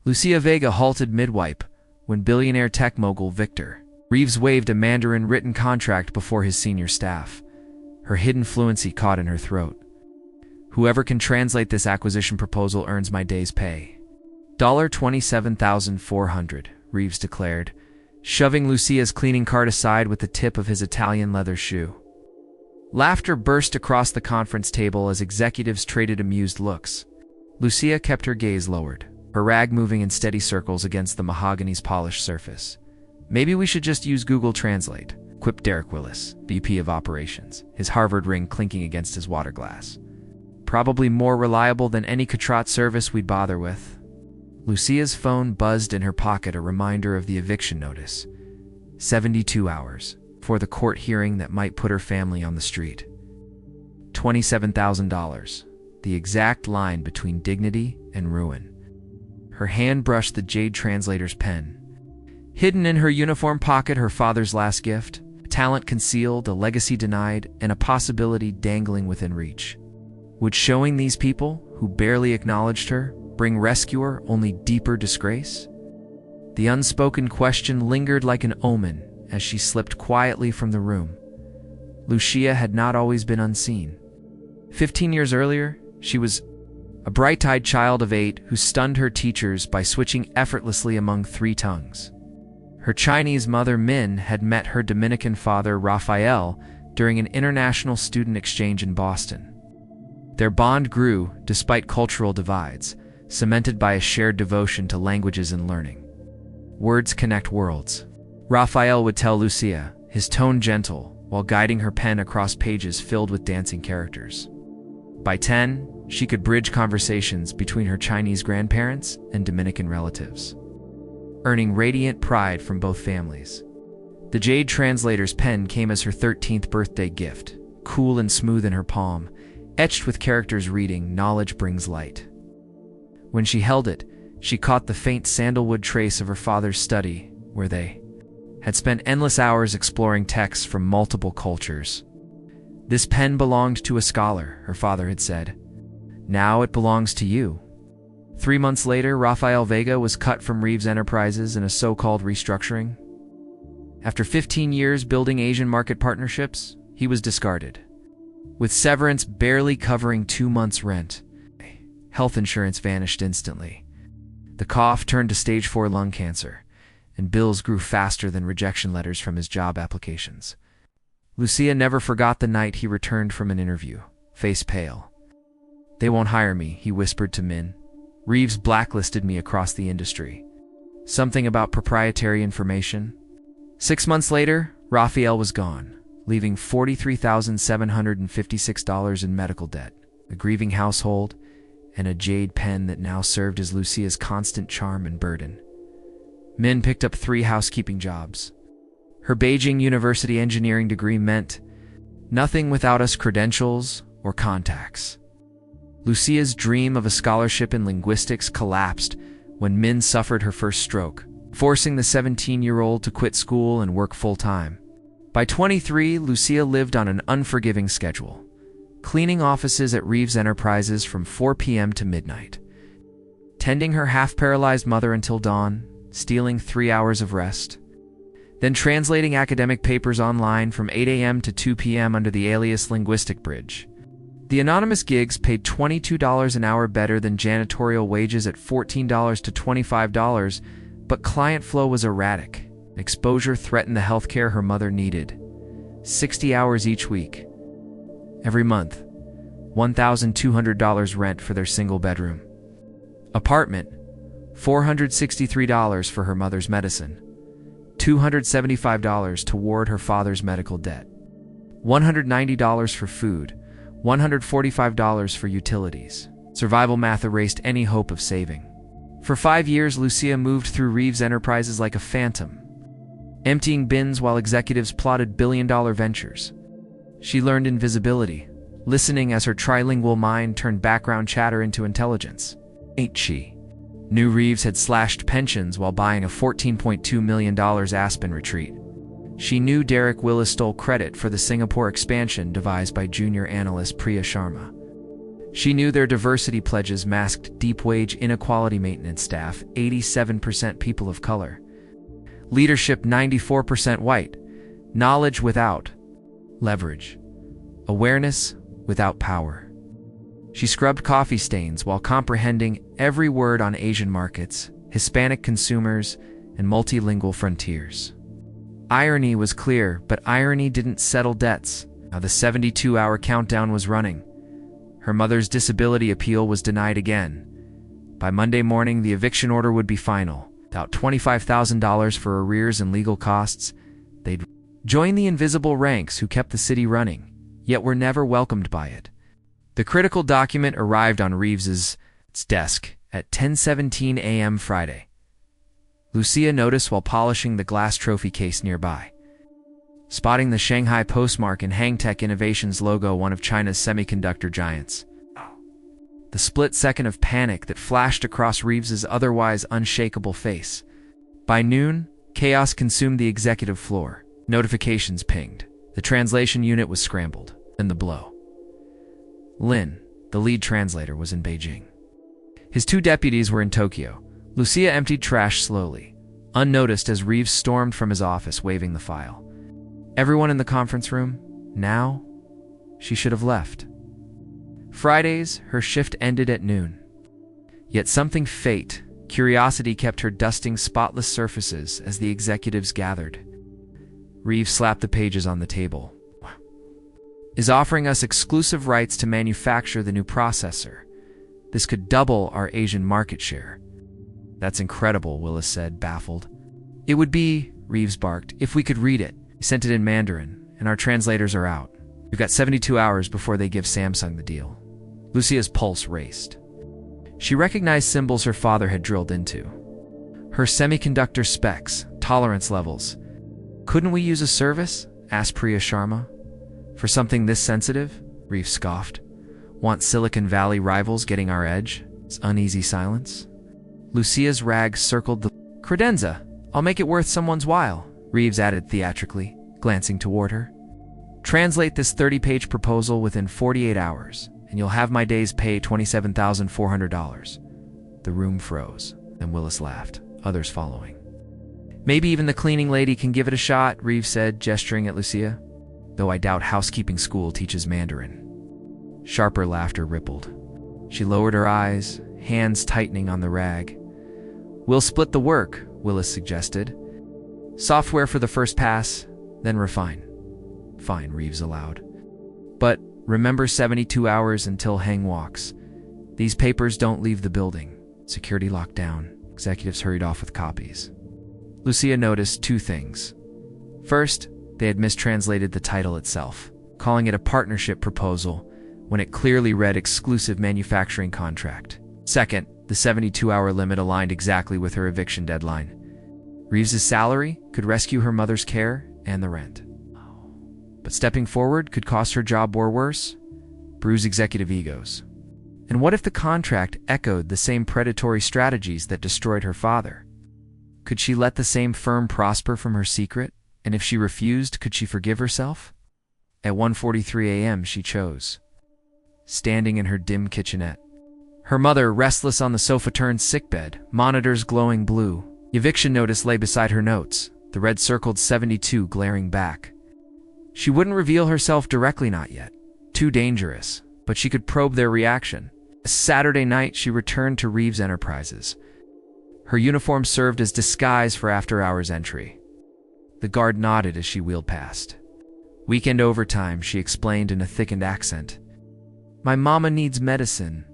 Lucia Vega halted mid-wipe when billionaire tech mogul Victor Reeves waved a Mandarin-written contract before his senior staff. Her hidden fluency caught in her throat. "Whoever can translate this acquisition proposal earns my day's pay." $27,400, Reeves declared, shoving Lucia's cleaning cart aside with the tip of his Italian leather shoe. Laughter burst across the conference table as executives traded amused looks. Lucia kept her gaze lowered, her rag moving in steady circles against the mahogany's polished surface. "Maybe we should just use Google Translate," quipped Derek Willis, VP of Operations, his Harvard ring clinking against his water glass. "Probably more reliable than any Katrat service we'd bother with." Lucia's phone buzzed in her pocket, a reminder of the eviction notice. 72 hours for the court hearing that might put her family on the street. $27,000, the exact line between dignity and ruin. Her hand brushed the jade translator's pen. Hidden in her uniform pocket, her father's last gift, a talent concealed, a legacy denied, and a possibility dangling within reach. Would showing these people, who barely acknowledged her, bring rescuer only deeper disgrace? The unspoken question lingered like an omen as she slipped quietly from the room. Lucia had not always been unseen. 15 years earlier, she was a bright-eyed child of 8 who stunned her teachers by switching effortlessly among 3 tongues. Her Chinese mother, Min, had met her Dominican father, Raphael, during an international student exchange in Boston. Their bond grew despite cultural divides, cemented by a shared devotion to languages and learning. Words connect worlds, Raphael would tell Lucia, his tone gentle, while guiding her pen across pages filled with dancing characters. By 10, she could bridge conversations between her Chinese grandparents and Dominican relatives, earning radiant pride from both families. The jade translator's pen came as her 13th birthday gift, cool and smooth in her palm, etched with characters reading, "Knowledge brings light." When she held it, she caught the faint sandalwood trace of her father's study, where they had spent endless hours exploring texts from multiple cultures. "This pen belonged to a scholar," her father had said. "Now it belongs to you." 3 months later, Rafael Vega was cut from Reeves Enterprises in a so-called restructuring. After 15 years building Asian market partnerships, he was discarded, with severance barely covering 2 months' rent. Health insurance vanished instantly. The cough turned to stage 4 lung cancer, and bills grew faster than rejection letters from his job applications. Lucia never forgot the night he returned from an interview, face pale. "They won't hire me," he whispered to Min. "Reeves blacklisted me across the industry. Something about proprietary information." 6 months later, Raphael was gone, leaving $43,756 in medical debt, a grieving household, and a jade pen that now served as Lucia's constant charm and burden. Min picked up 3 housekeeping jobs. Her Beijing University engineering degree meant nothing without us credentials or contacts. Lucia's dream of a scholarship in linguistics collapsed when Min suffered her first stroke, forcing the 17-year-old to quit school and work full-time. By 23, Lucia lived on an unforgiving schedule, cleaning offices at Reeves Enterprises from 4 p.m. to midnight, tending her half-paralyzed mother until dawn, stealing 3 hours of rest, then translating academic papers online from 8 a.m. to 2 p.m. under the alias Linguistic Bridge. The anonymous gigs paid $22 an hour, better than janitorial wages at $14 to $25, but client flow was erratic. Exposure threatened the healthcare her mother needed. 60 hours each week. Every month, $1,200 rent for their single bedroom. Apartment, $463 for her mother's medicine, $275 toward her father's medical debt, $190 for food, $145 for utilities. Survival math erased any hope of saving. For 5 years, Lucia moved through Reeves Enterprises like a phantom, emptying bins while executives plotted billion-dollar ventures. She learned invisibility, listening as her trilingual mind turned background chatter into intelligence. Ain't she? Knew Reeves had slashed pensions while buying a $14.2 million Aspen retreat. She knew Derek Willis stole credit for the Singapore expansion devised by junior analyst Priya Sharma. She knew their diversity pledges masked deep-wage inequality maintenance staff, 87% people of color. Leadership 94% white. Knowledge without leverage. Awareness without power. She scrubbed coffee stains while comprehending every word on Asian markets, Hispanic consumers, and multilingual frontiers. Irony was clear, but irony didn't settle debts. Now the 72-hour countdown was running. Her mother's disability appeal was denied again. By Monday morning, the eviction order would be final. Without $25,000 for arrears and legal costs, they'd join the invisible ranks who kept the city running, yet were never welcomed by it. The critical document arrived on Reeves's desk at 10:17 a.m. Friday. Lucia noticed while polishing the glass trophy case nearby. Spotting the Shanghai postmark and Hangtech Innovations logo, one of China's semiconductor giants. The split second of panic that flashed across Reeves's otherwise unshakable face. By noon, chaos consumed the executive floor. Notifications pinged. The translation unit was scrambled. Then the blow. Lin, the lead translator, was in Beijing. His two deputies were in Tokyo. Lucia emptied trash slowly, unnoticed as Reeves stormed from his office waving the file. Everyone in the conference room, now, she should have left. Fridays, her shift ended at noon. Yet something fate, curiosity kept her dusting spotless surfaces as the executives gathered. Reeves slapped the pages on the table. Is offering us exclusive rights to manufacture the new processor. This could double our Asian market share. That's incredible, Willis said, baffled. It would be, Reeves barked, if we could read it. We sent it in Mandarin, and our translators are out. We've got 72 hours before they give Samsung the deal. Lucia's pulse raced. She recognized symbols her father had drilled into. Her semiconductor specs, tolerance levels. Couldn't we use a service? Asked Priya Sharma. For something this sensitive? Reeves scoffed. Want Silicon Valley rivals getting our edge? It's uneasy silence. Lucia's rag circled the credenza. I'll make it worth someone's while, Reeves added theatrically, glancing toward her. Translate this 30-page proposal within 48 hours, and you'll have my day's pay $27,400. The room froze. Then Willis laughed, others following. Maybe even the cleaning lady can give it a shot, Reeves said, gesturing at Lucia. Though I doubt housekeeping school teaches Mandarin. Sharper laughter rippled. She lowered her eyes, hands tightening on the rag. We'll split the work, Willis suggested. Software for the first pass, then refine. Fine, Reeves allowed. But remember 72 hours until Heng walks. These papers don't leave the building. Security locked down. Executives hurried off with copies. Lucia noticed two things. First, they had mistranslated the title itself, calling it a partnership proposal when it clearly read exclusive manufacturing contract. Second, the 72-hour limit aligned exactly with her eviction deadline. Reeves's salary could rescue her mother's care and the rent. But stepping forward could cost her job or worse, bruise executive egos. And what if the contract echoed the same predatory strategies that destroyed her father? Could she let the same firm prosper from her secret? And if she refused, could she forgive herself? At 1:43 a.m. she chose. Standing in her dim kitchenette. Her mother, restless on the sofa-turned sickbed, monitors glowing blue. Eviction notice lay beside her notes, the red circled 72 glaring back. She wouldn't reveal herself directly, not yet. Too dangerous, but she could probe their reaction. A Saturday night, she returned to Reeves Enterprises. Her uniform served as disguise for after-hours entry. The guard nodded as she wheeled past. Weekend overtime, she explained in a thickened accent. My mama needs medicine.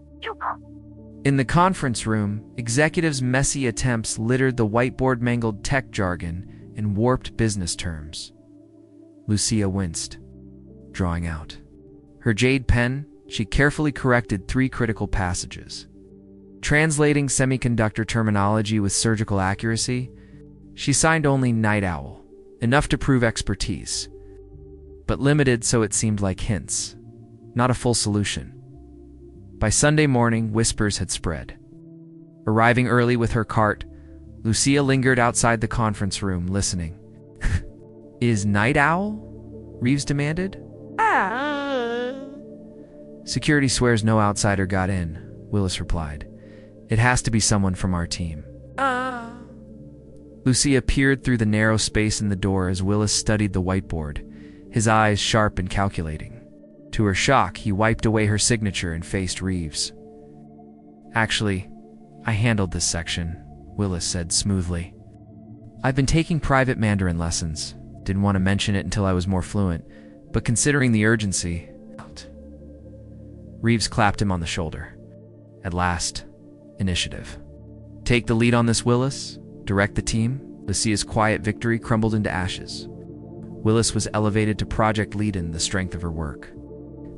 In the conference room, executives' messy attempts littered the whiteboard mangled tech jargon and warped business terms. Lucia winced, drawing out. Her jade pen, she carefully corrected 3 critical passages. Translating semiconductor terminology with surgical accuracy, she signed only night owl, enough to prove expertise, but limited so it seemed like hints, not a full solution. By Sunday morning, whispers had spread. Arriving early with her cart, Lucia lingered outside the conference room, listening. Is night owl? Reeves demanded. Security swears no outsider got in, Willis replied. It has to be someone from our team. Lucia peered through the narrow space in the door as Willis studied the whiteboard, his eyes sharp and calculating. To her shock, he wiped away her signature and faced Reeves. Actually, I handled this section, Willis said smoothly. I've been taking private Mandarin lessons. Didn't want to mention it until I was more fluent, but considering the urgency... Reeves clapped him on the shoulder. At last, initiative. Take the lead on this, Willis. Direct the team. Lucia's quiet victory crumbled into ashes. Willis was elevated to project lead in the strength of her work.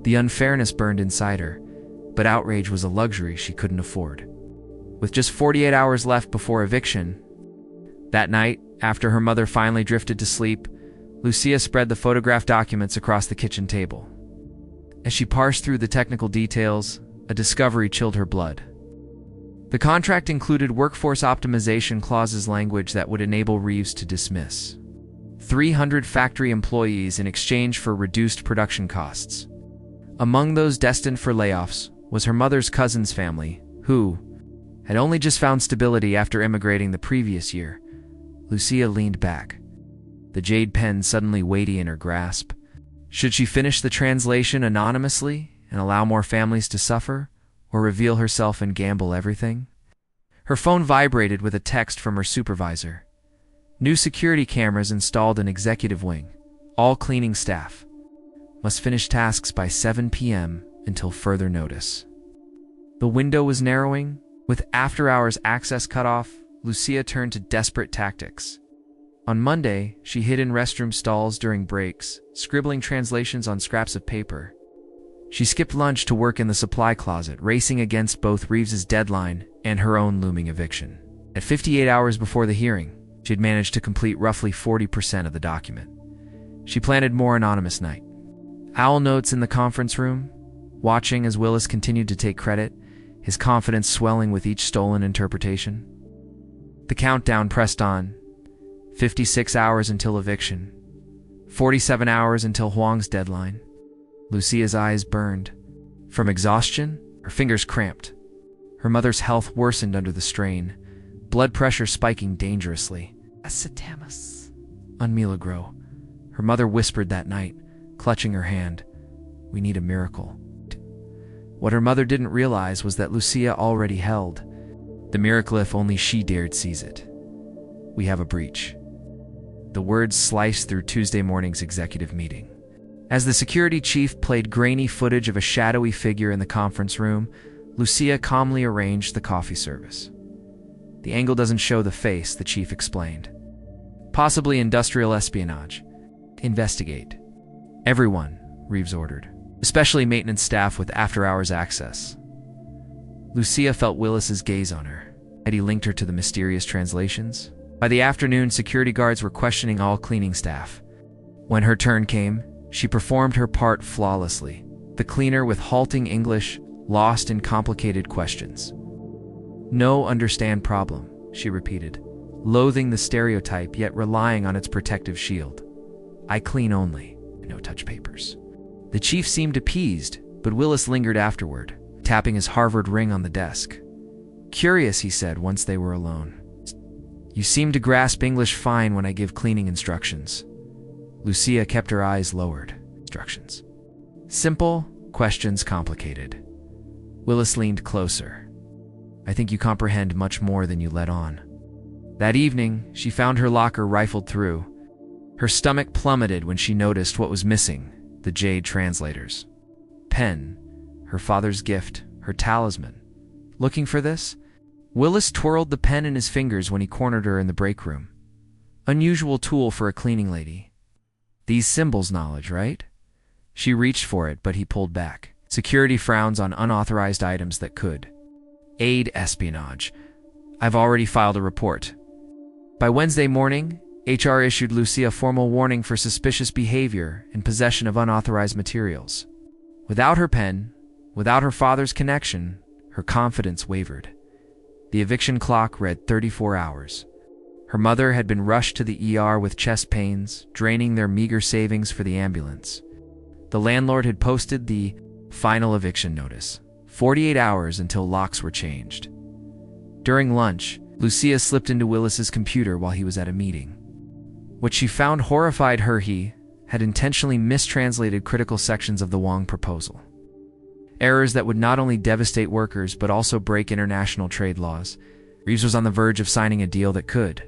The unfairness burned inside her, but outrage was a luxury she couldn't afford. With just 48 hours left before eviction, that night, after her mother finally drifted to sleep, Lucia spread the photographed documents across the kitchen table. As she parsed through the technical details, a discovery chilled her blood. The contract included workforce optimization clauses language that would enable Reeves to dismiss 300 factory employees in exchange for reduced production costs. Among those destined for layoffs was her mother's cousin's family, who had only just found stability after immigrating the previous year. Lucia leaned back, the jade pen suddenly weighty in her grasp. Should she finish the translation anonymously and allow more families to suffer, or reveal herself and gamble everything? Her phone vibrated with a text from her supervisor. New security cameras installed in executive wing. All cleaning staff must finish tasks by 7 p.m. until further notice. The window was narrowing. With after-hours access cut off, Lucia turned to desperate tactics. On Monday, she hid in restroom stalls during breaks, scribbling translations on scraps of paper. She skipped lunch to work in the supply closet, racing against both Reeves's deadline and her own looming eviction. At 58 hours before the hearing, she had managed to complete roughly 40% of the document. She planted more anonymous night. Owl notes in the conference room, watching as Willis continued to take credit, his confidence swelling with each stolen interpretation. The countdown pressed on. 56 hours until eviction. 47 hours until Huang's deadline. Lucia's eyes burned. From exhaustion, her fingers cramped. Her mother's health worsened under the strain, blood pressure spiking dangerously. Acetamus. Unmilagro. Her mother whispered that night, clutching her hand. We need a miracle. What her mother didn't realize was that Lucia already held the miracle if only she dared seize it. We have a breach. The words sliced through Tuesday morning's executive meeting. As the security chief played grainy footage of a shadowy figure in the conference room, Lucia calmly arranged the coffee service. The angle doesn't show the face, the chief explained. Possibly industrial espionage. Investigate. Everyone, Reeves ordered, especially maintenance staff with after-hours access. Lucia felt Willis's gaze on her. Had he linked her to the mysterious translations? By the afternoon, security guards were questioning all cleaning staff. When her turn came, she performed her part flawlessly. The cleaner with halting English, lost in complicated questions. No understand problem, she repeated, loathing the stereotype yet relying on its protective shield. I clean only, no touch papers. The chief seemed appeased, but Willis lingered afterward, tapping his Harvard ring on the desk. Curious, he said once they were alone. You seem to grasp English fine when I give cleaning instructions. Lucia kept her eyes lowered. Instructions. Simple, questions complicated. Willis leaned closer. I think you comprehend much more than you let on. That evening, she found her locker rifled through. Her stomach plummeted when she noticed what was missing, the jade translators. Pen, her father's gift, her talisman. Looking for this? Willis twirled the pen in his fingers when he cornered her in the break room. Unusual tool for a cleaning lady. These symbols knowledge, right? She reached for it, but he pulled back. Security frowns on unauthorized items that could aid espionage. I've already filed a report. By Wednesday morning, HR issued Lucia a formal warning for suspicious behavior and possession of unauthorized materials. Without her pen, without her father's connection, her confidence wavered. The eviction clock read 34 hours. Her mother had been rushed to the ER with chest pains, draining their meager savings for the ambulance. The landlord had posted the Final eviction notice. 48 hours until locks were changed. During lunch, Lucia slipped into Willis's computer while he was at a meeting. What she found horrified her. He had intentionally mistranslated critical sections of the Wong proposal. Errors that would not only devastate workers but also break international trade laws. Reeves was on the verge of signing a deal that could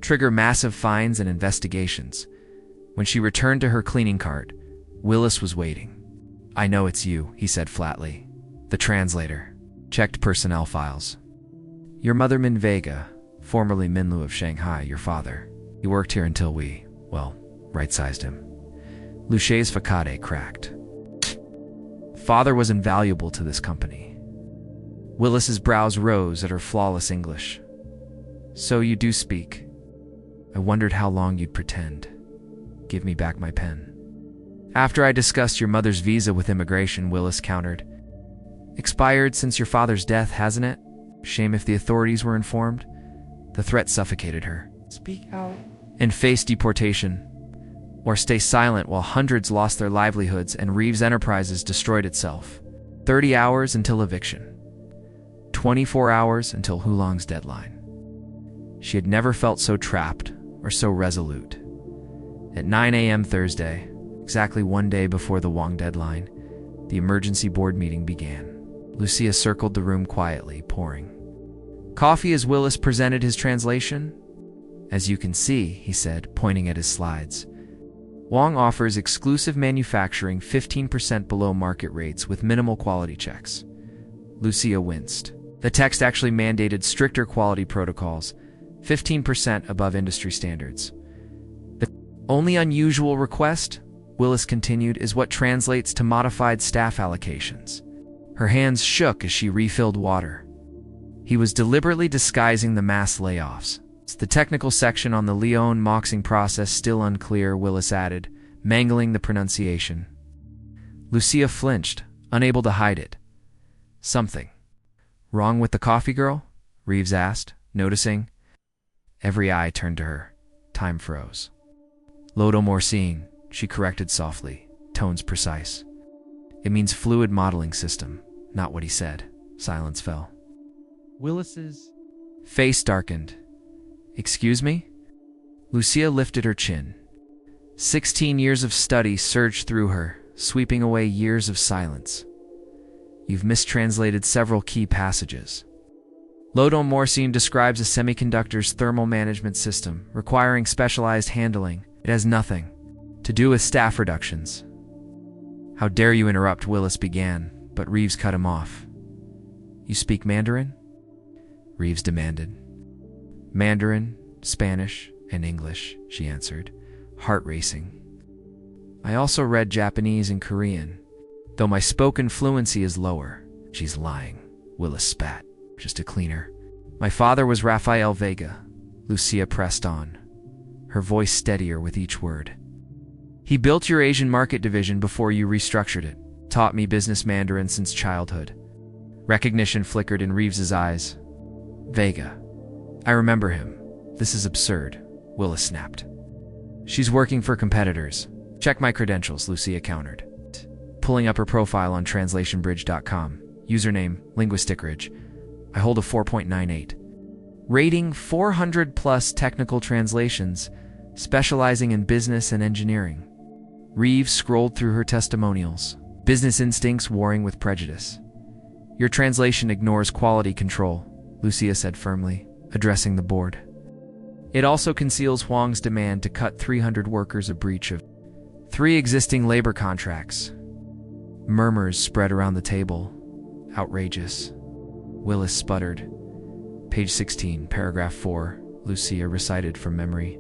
trigger massive fines and investigations. When she returned to her cleaning cart, Willis was waiting. "I know it's you," he said flatly. The translator checked personnel files. "Your mother Min Vega, formerly Minlu of Shanghai, your father. He worked here until we, well, right-sized him." Lucia's facade cracked. Father was invaluable to this company. Willis's brows rose at her flawless English. "So you do speak. I wondered how long you'd pretend. Give me back my pen." "After I discussed your mother's visa with immigration," Willis countered. "Expired since your father's death, hasn't it? Shame if the authorities were informed." The threat suffocated her. "Speak out and face deportation, or stay silent while hundreds lost their livelihoods and Reeves Enterprises destroyed itself. 30 hours until eviction. 24 hours until Hulong's deadline." She had never felt so trapped or so resolute. At 9 a.m. Thursday, exactly one day before the Wong deadline, the emergency board meeting began. Lucia circled the room quietly, pouring coffee as Willis presented his translation. "As you can see," he said, pointing at his slides, "Wong offers exclusive manufacturing 15% below market rates with minimal quality checks." Lucia winced. The text actually mandated stricter quality protocols, 15% above industry standards. "The only unusual request," Willis continued, "is what translates to modified staff allocations." Her hands shook as she refilled water. He was deliberately disguising the mass layoffs. "The technical section on the Lyon moxing process still unclear," Willis added, mangling the pronunciation. Lucia flinched, unable to hide it. "Something wrong with the coffee girl?" Reeves asked, noticing. Every eye turned to her. Time froze. "Lodomorcine," she corrected softly, tones precise. "It means fluid modeling system," not what he said. Silence fell. Willis's face darkened. "Excuse me?" Lucia lifted her chin. 16 years of study surged through her, sweeping away years of silence. "You've mistranslated several key passages. Lodomorcine describes a semiconductor's thermal management system, requiring specialized handling. It has nothing to do with staff reductions." "How dare you interrupt," Willis began, but Reeves cut him off. "You speak Mandarin?" Reeves demanded. "Mandarin, Spanish, and English," she answered, heart racing. "I also read Japanese and Korean, though my spoken fluency is lower." "She's lying," Willis spat, just a cleaner. "My father was Rafael Vega," Lucia pressed on, her voice steadier with each word. "He built your Asian market division before you restructured it, taught me business Mandarin since childhood." Recognition flickered in Reeves's eyes. "Vega. I remember him. This is absurd," Willis snapped. "She's working for competitors. Check my credentials," Lucia countered, pulling up her profile on translationbridge.com. Username, LinguisticRidge. I hold a 4.98. Rating 400 plus technical translations, specializing in business and engineering. Reeves scrolled through her testimonials. Business instincts warring with prejudice. "Your translation ignores quality control," Lucia said firmly, addressing the board. "It also conceals Huang's demand to cut 300 workers, a breach of 3 existing labor contracts." Murmurs spread around the table. "Outrageous," Willis sputtered. Page 16, paragraph 4, Lucia recited from memory.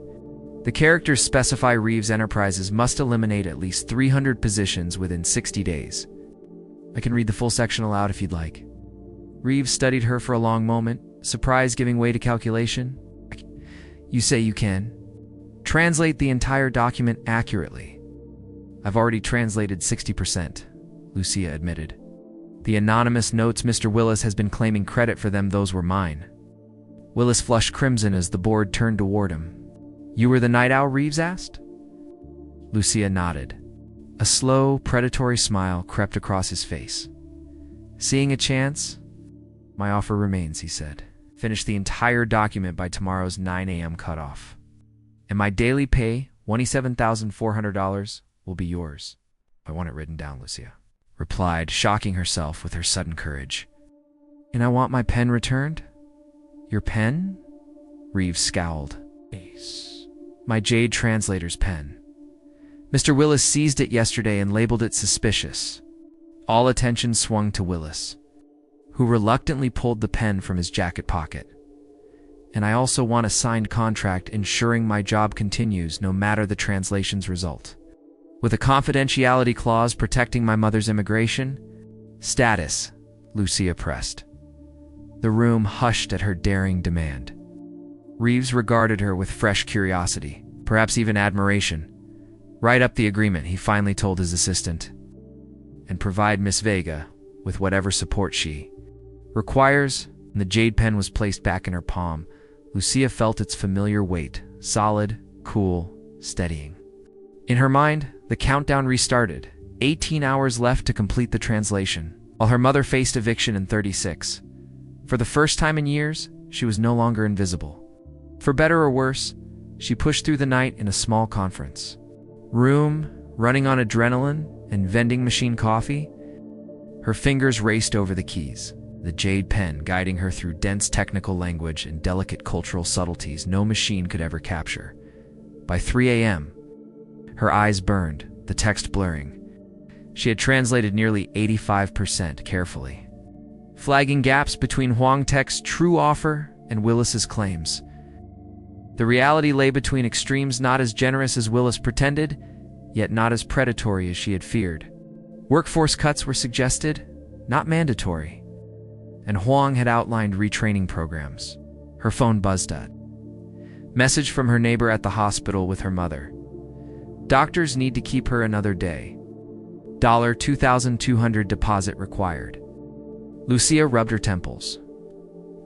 "The characters specify Reeves Enterprises must eliminate at least 300 positions within 60 days. I can read the full section aloud if you'd like." Reeves studied her for a long moment, surprise giving way to calculation. "You say you can? Translate the entire document accurately." "I've already translated 60%, Lucia admitted. "The anonymous notes, Mr. Willis has been claiming credit for them, those were mine." Willis flushed crimson as the board turned toward him. "You were the night owl?" Reeves asked. Lucia nodded. A slow, predatory smile crept across his face. "Seeing a chance? My offer remains," he said. "Finish the entire document by tomorrow's 9 a.m. cutoff. And my daily pay, $27,400, will be yours." "I want it written down," Lucia replied, shocking herself with her sudden courage. "And I want my pen returned?" "Your pen?" Reeves scowled. "Ace. My Jade translator's pen. Mr. Willis seized it yesterday and labeled it suspicious." All attention swung to Willis, who reluctantly pulled the pen from his jacket pocket. "And I also want a signed contract ensuring my job continues no matter the translation's result, with a confidentiality clause protecting my mother's immigration status," Lucia pressed. The room hushed at her daring demand. Reeves regarded her with fresh curiosity, perhaps even admiration. "Write up the agreement," he finally told his assistant, "and provide Miss Vega with whatever support she requires." And the jade pen was placed back in her palm. Lucia felt its familiar weight, solid, cool, steadying. In her mind, the countdown restarted. 18 hours left to complete the translation, while her mother faced eviction in 36. For the first time in years, she was no longer invisible. For better or worse, she pushed through the night in a small conference room, running on adrenaline and vending machine coffee. Her fingers raced over the keys, the jade pen guiding her through dense technical language and delicate cultural subtleties no machine could ever capture. By 3 a.m., her eyes burned, the text blurring. She had translated nearly 85% carefully, flagging gaps between Huang Tech's true offer and Willis's claims. The reality lay between extremes, not as generous as Willis pretended, yet not as predatory as she had feared. Workforce cuts were suggested, not mandatory, and Huang had outlined retraining programs. Her phone buzzed at. Message from her neighbor at the hospital with her mother. "Doctors need to keep her another day. $2,200 deposit required." Lucia rubbed her temples.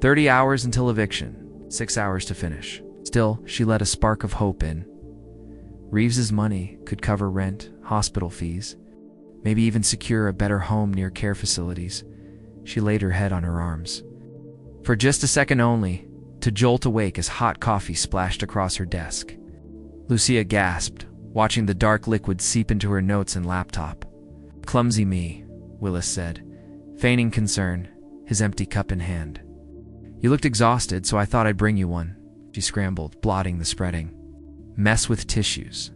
30 hours until eviction, 6 hours to finish. Still, she let a spark of hope in. Reeves's money could cover rent, hospital fees, maybe even secure a better home near care facilities. She laid her head on her arms. For just a second only, to jolt awake as hot coffee splashed across her desk. Lucia gasped, watching the dark liquid seep into her notes and laptop. "Clumsy me," Willis said, feigning concern, his empty cup in hand. "You looked exhausted, so I thought I'd bring you one." She scrambled, blotting the spreading mess with tissues.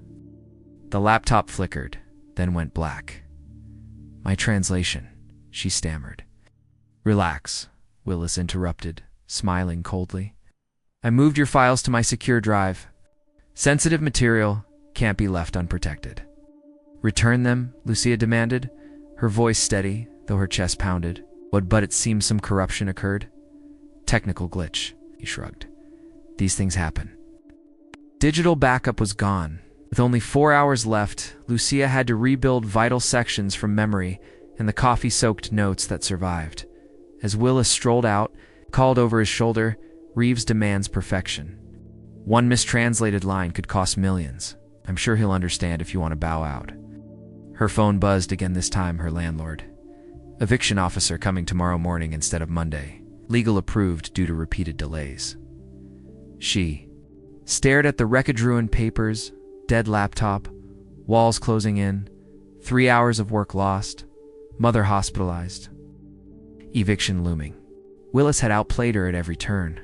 The laptop flickered, then went black. "My translation," she stammered. "Relax," Willis interrupted, smiling coldly. "I moved your files to my secure drive. Sensitive material can't be left unprotected." "Return them," Lucia demanded, her voice steady, though her chest pounded. But it seemed some corruption occurred. "Technical glitch," he shrugged. "These things happen." Digital backup was gone. With only 4 hours left, Lucia had to rebuild vital sections from memory and the coffee-soaked notes that survived. As Willis strolled out, called over his shoulder, "Reeves demands perfection. One mistranslated line could cost millions. I'm sure he'll understand if you want to bow out." Her phone buzzed again, this time her landlord. "Eviction officer coming tomorrow morning instead of Monday. Legal approved due to repeated delays." She stared at the wreckage-ruined papers, dead laptop, walls closing in, 3 hours of work lost, mother hospitalized, eviction looming. Willis had outplayed her at every turn.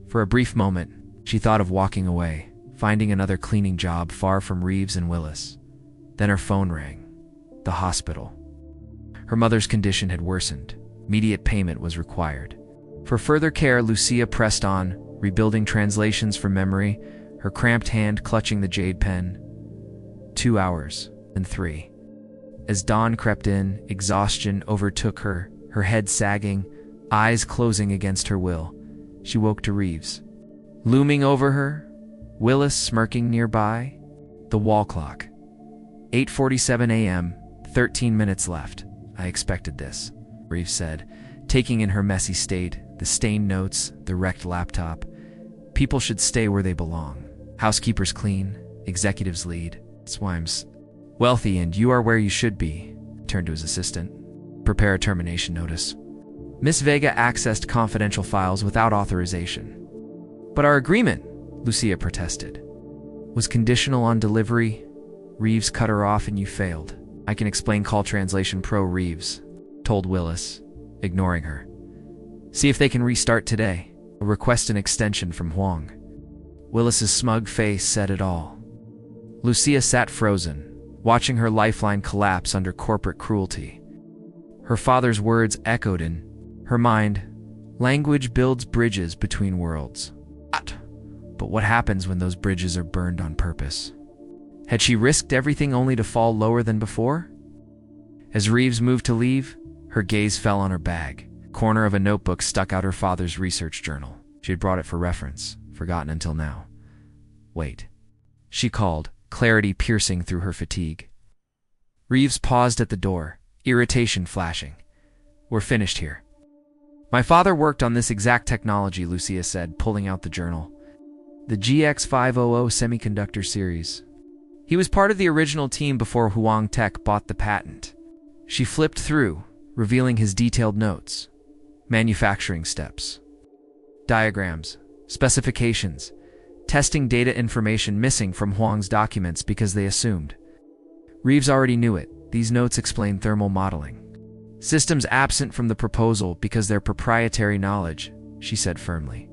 For a brief moment, she thought of walking away, finding another cleaning job far from Reeves and Willis. Then her phone rang. The hospital. Her mother's condition had worsened. Immediate payment was required. For further care, Lucia pressed on, rebuilding translations from memory, her cramped hand clutching the jade pen. 2 hours, then 3. As dawn crept in, exhaustion overtook her, her head sagging, eyes closing against her will. She woke to Reeves looming over her, Willis smirking nearby. The wall clock. 8:47 a.m., 13 minutes left. "I expected this," Reeves said, taking in her messy state, the stained notes, the wrecked laptop. "People should stay where they belong. Housekeepers clean, executives lead. That's why Wealthy, and you are where you should be. Turned to his assistant. Prepare a termination notice. Miss Vega accessed confidential files without authorization. But our agreement, Lucia protested, was conditional on delivery. Reeves cut her off and you failed. I can explain. Call translation pro Reeves, told Willis, ignoring her. See if they can restart today. Request an extension from Huang. Willis's smug face said it all. Lucia sat frozen, watching her lifeline collapse under corporate cruelty. Her father's words echoed in her mind. Language builds bridges between worlds. But what happens when those bridges are burned on purpose? Had she risked everything only to fall lower than before? As Reeves moved to leave, her gaze fell on her bag. Corner of a notebook stuck out her father's research journal. She had brought it for reference, forgotten until now. Wait. She called, clarity piercing through her fatigue. Reeves paused at the door, irritation flashing. We're finished here. My father worked on this exact technology, Lucia said, pulling out the journal. The GX500 semiconductor series. He was part of the original team before Huang Tech bought the patent. She flipped through, revealing his detailed notes. Manufacturing steps. Diagrams, specifications, testing data information missing from Huang's documents because they assumed. Reeves already knew it. These notes explain thermal modeling. Systems absent from the proposal because they're proprietary knowledge, she said firmly.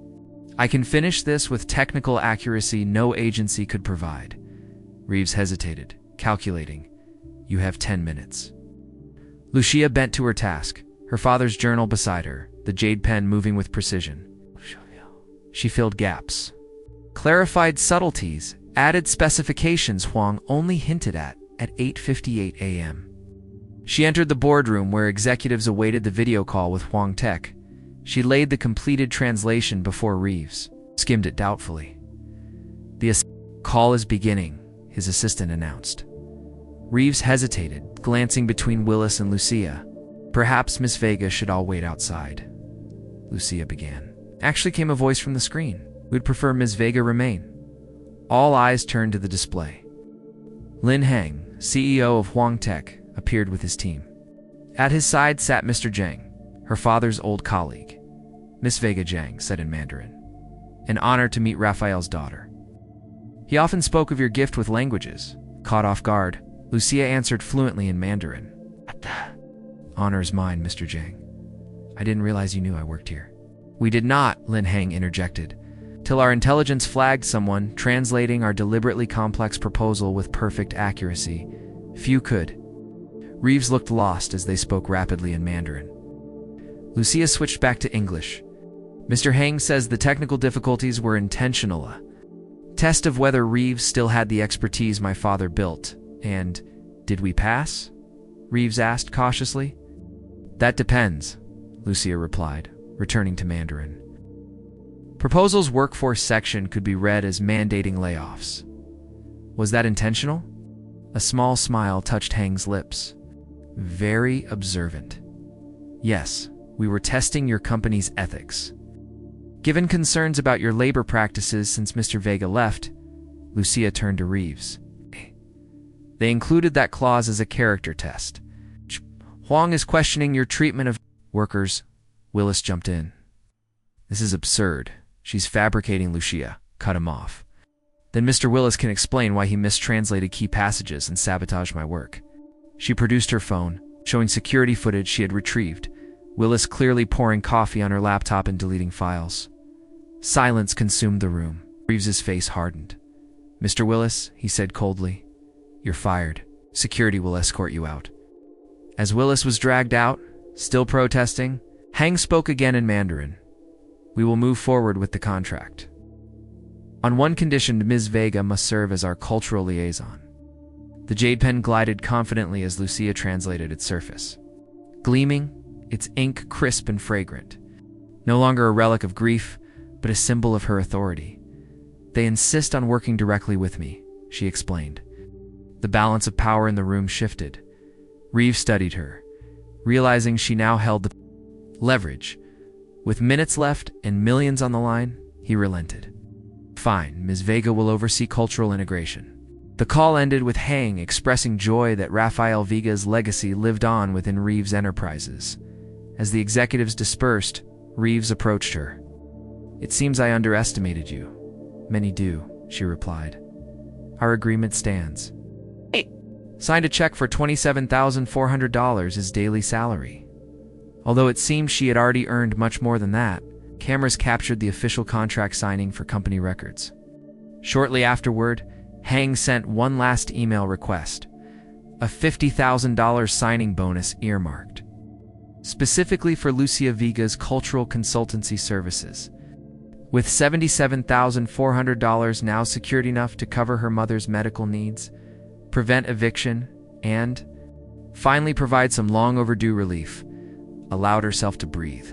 I can finish this with technical accuracy no agency could provide. Reeves hesitated, calculating. You have 10 minutes. Lucia bent to her task, her father's journal beside her, the jade pen moving with precision. She filled gaps. Clarified subtleties, added specifications Huang only hinted at 8:58 a.m. She entered the boardroom where executives awaited the video call with Huang Tech. She laid the completed translation before Reeves, skimmed it doubtfully. The call is beginning, his assistant announced. Reeves hesitated, glancing between Willis and Lucia. Perhaps Miss Vega should all wait outside. Lucia began. Actually came a voice from the screen. We'd prefer Ms. Vega remain. All eyes turned to the display. Lin Heng, CEO of Huang Tech, appeared with his team. At his side sat Mr. Zhang, her father's old colleague. Miss Vega, Zhang said in Mandarin. An honor to meet Raphael's daughter. He often spoke of your gift with languages. Caught off guard, Lucia answered fluently in Mandarin. Honor is mine, Mr. Zhang. I didn't realize you knew I worked here. We did not, Lin Heng interjected, till our intelligence flagged someone translating our deliberately complex proposal with perfect accuracy. Few could. Reeves looked lost as they spoke rapidly in Mandarin. Lucia switched back to English. Mr. Heng says the technical difficulties were intentional. A test of whether Reeves still had the expertise my father built. And, did we pass? Reeves asked cautiously. That depends, Lucia replied, returning to Mandarin. Proposal's workforce section could be read as mandating layoffs. Was that intentional? A small smile touched Heng's lips. Very observant. Yes, we were testing your company's ethics. Given concerns about your labor practices since Mr. Vega left, Lucia turned to Reeves. They included that clause as a character test. Huang is questioning your treatment of workers. Willis jumped in. This is absurd. She's fabricating. Lucia cut him off. Then Mr. Willis can explain why he mistranslated key passages and sabotaged my work. She produced her phone, showing security footage she had retrieved, Willis clearly pouring coffee on her laptop and deleting files. Silence consumed the room. Reeves's face hardened. Mr. Willis, he said coldly, you're fired. Security will escort you out. As Willis was dragged out, still protesting, Heng spoke again in Mandarin. We will move forward with the contract. On one condition, Ms. Vega must serve as our cultural liaison. The jade pen glided confidently as Lucia translated its surface. Gleaming, its ink crisp and fragrant. No longer a relic of grief, but a symbol of her authority. They insist on working directly with me, she explained. The balance of power in the room shifted. Reeves studied her, realizing she now held the leverage. With minutes left and millions on the line, he relented. Fine, Ms. Vega will oversee cultural integration. The call ended with Hang expressing joy that Rafael Vega's legacy lived on within Reeves Enterprises. As the executives dispersed, Reeves approached her. "It seems I underestimated you." "Many do," she replied. "Our agreement stands." Signed a check for $27,400 as daily salary. Although it seemed she had already earned much more than that, cameras captured the official contract signing for company records. Shortly afterward, Hang sent one last email request, a $50,000 signing bonus earmarked specifically for Lucia Vega's cultural consultancy services. With $77,400 now secured enough to cover her mother's medical needs, prevent eviction, and finally provide some long overdue relief, allowed herself to breathe.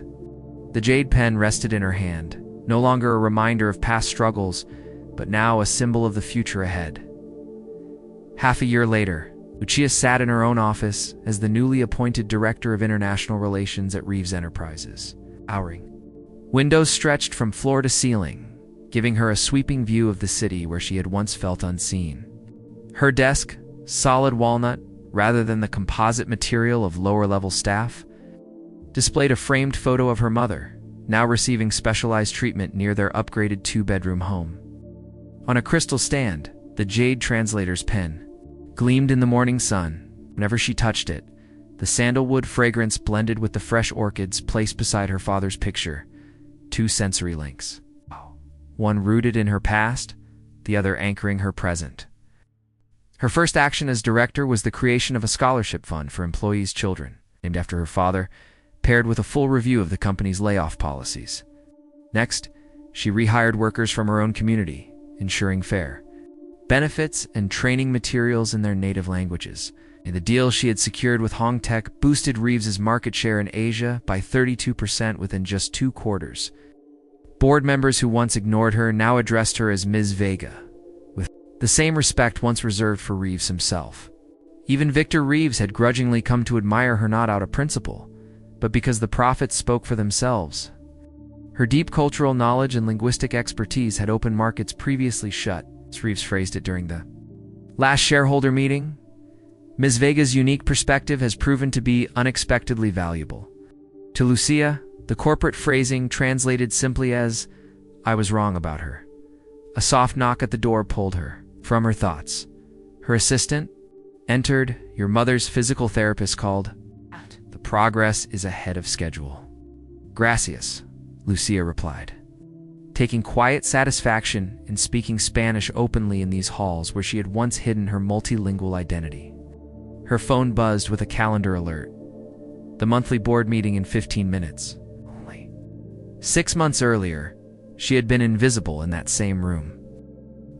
The jade pen rested in her hand, no longer a reminder of past struggles, but now a symbol of the future ahead. Half a year later, Lucia sat in her own office as the newly appointed Director of International Relations at Reeves Enterprises, ouring. Windows stretched from floor to ceiling, giving her a sweeping view of the city where she had once felt unseen. Her desk, solid walnut rather than the composite material of lower-level staff, displayed a framed photo of her mother, now receiving specialized treatment near their upgraded two-bedroom home. On a crystal stand, the jade translator's pen gleamed in the morning sun. Whenever she touched it, the sandalwood fragrance blended with the fresh orchids placed beside her father's picture, two sensory links. One rooted in her past, the other anchoring her present. Her first action as director was the creation of a scholarship fund for employees' children, named after her father, paired with a full review of the company's layoff policies. Next, she rehired workers from her own community, ensuring fair benefits and training materials in their native languages. And the deal she had secured with Hong Tech boosted Reeves's market share in Asia by 32% within just 2 quarters. Board members who once ignored her now addressed her as Ms. Vega, with the same respect once reserved for Reeves himself. Even Victor Reeves had grudgingly come to admire her not out of principle, but because the profits spoke for themselves. Her deep cultural knowledge and linguistic expertise had opened markets previously shut, as Reeves phrased it during the last shareholder meeting. Ms. Vega's unique perspective has proven to be unexpectedly valuable. To Lucia, the corporate phrasing translated simply as, "I was wrong about her." A soft knock at the door pulled her from her thoughts. Her assistant entered. "Your mother's physical therapist called. The progress is ahead of schedule." "Gracias," Lucia replied, taking quiet satisfaction in speaking Spanish openly in these halls where she had once hidden her multilingual identity. Her phone buzzed with a calendar alert. The monthly board meeting in 15 minutes. Only 6 months earlier, she had been invisible in that same room,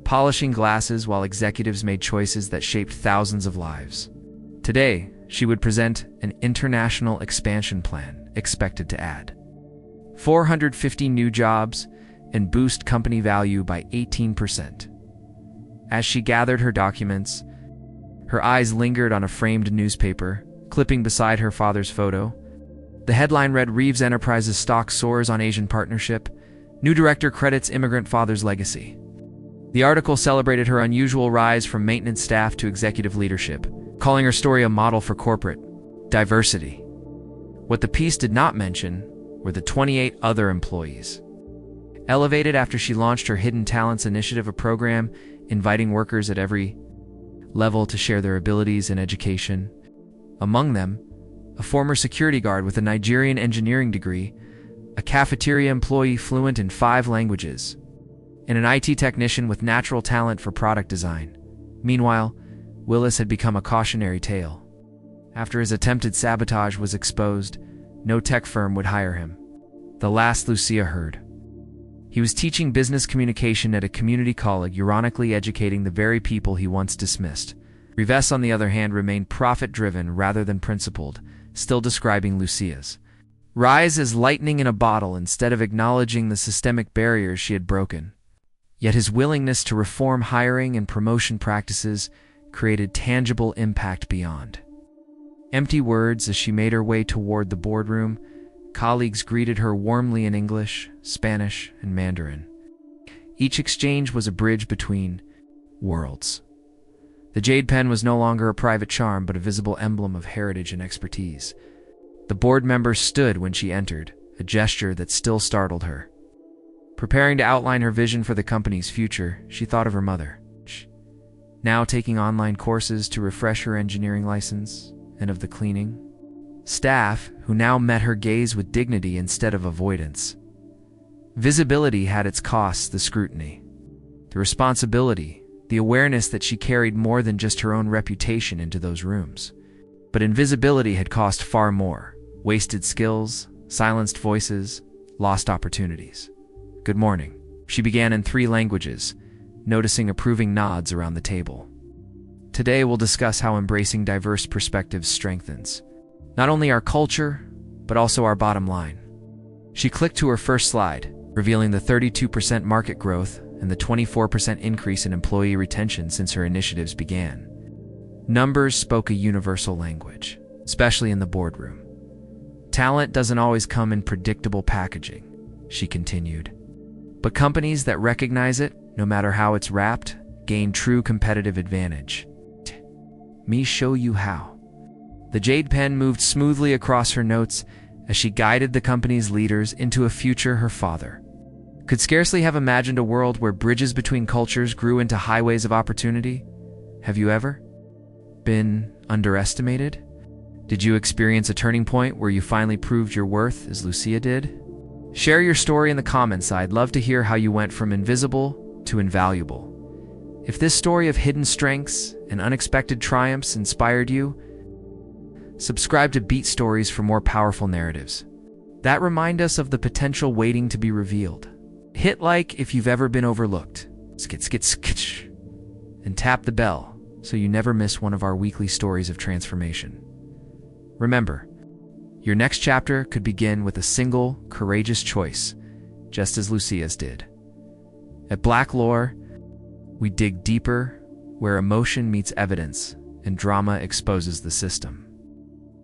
polishing glasses while executives made choices that shaped thousands of lives. Today, she would present an international expansion plan expected to add 450 new jobs and boost company value by 18%. As she gathered her documents, her eyes lingered on a framed newspaper, clipping beside her father's photo. The headline read, "Reeves Enterprises stock soars on Asian partnership. New director credits immigrant father's legacy." The article celebrated her unusual rise from maintenance staff to executive leadership, calling her story a model for corporate diversity. What the piece did not mention were the 28 other employees elevated after she launched her Hidden Talents Initiative, a program inviting workers at every level to share their abilities and education. Among them, a former security guard with a Nigerian engineering degree, a cafeteria employee fluent in 5 languages, and an IT technician with natural talent for product design. Meanwhile, Willis had become a cautionary tale. After his attempted sabotage was exposed, no tech firm would hire him. The last Lucia heard. He was teaching business communication at a community college, ironically educating the very people he once dismissed. Reeves, on the other hand, remained profit-driven rather than principled, still describing Lucia's rise as lightning in a bottle instead of acknowledging the systemic barriers she had broken. Yet his willingness to reform hiring and promotion practices created tangible impact beyond empty words. As she made her way toward the boardroom, colleagues greeted her warmly in English, Spanish, and Mandarin. Each exchange was a bridge between worlds. The jade pen was no longer a private charm, but a visible emblem of heritage and expertise. The board members stood when she entered, a gesture that still startled her. Preparing to outline her vision for the company's future, she thought of her mother, now taking online courses to refresh her engineering license, and of the cleaning staff, who now met her gaze with dignity instead of avoidance. Visibility had its costs: the scrutiny, the responsibility, the awareness that she carried more than just her own reputation into those rooms. But invisibility had cost far more: wasted skills, silenced voices, lost opportunities. "Good morning," she began in 3 languages, noticing approving nods around the table. "Today we'll discuss how embracing diverse perspectives strengthens not only our culture, but also our bottom line." She clicked to her first slide, revealing the 32% market growth and the 24% increase in employee retention since her initiatives began. Numbers spoke a universal language, especially in the boardroom. "Talent doesn't always come in predictable packaging," she continued. "But companies that recognize it, no matter how it's wrapped, gain true competitive advantage. Me show you how." The jade pen moved smoothly across her notes as she guided the company's leaders into a future her father could scarcely have imagined: a world where bridges between cultures grew into highways of opportunity. Have you ever been underestimated? Did you experience a turning point where you finally proved your worth, as Lucia did? Share your story in the comments. I'd love to hear how you went from invisible to invaluable. If this story of hidden strengths and unexpected triumphs inspired you, subscribe to Beat Stories for more powerful narratives that remind us of the potential waiting to be revealed. Hit like if you've ever been overlooked, and tap the bell so you never miss one of our weekly stories of transformation. Remember, your next chapter could begin with a single, courageous choice, just as Lucia's did. At Black Lore, we dig deeper where emotion meets evidence and drama exposes the system.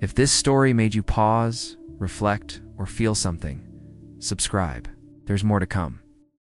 If this story made you pause, reflect, or feel something, subscribe. There's more to come.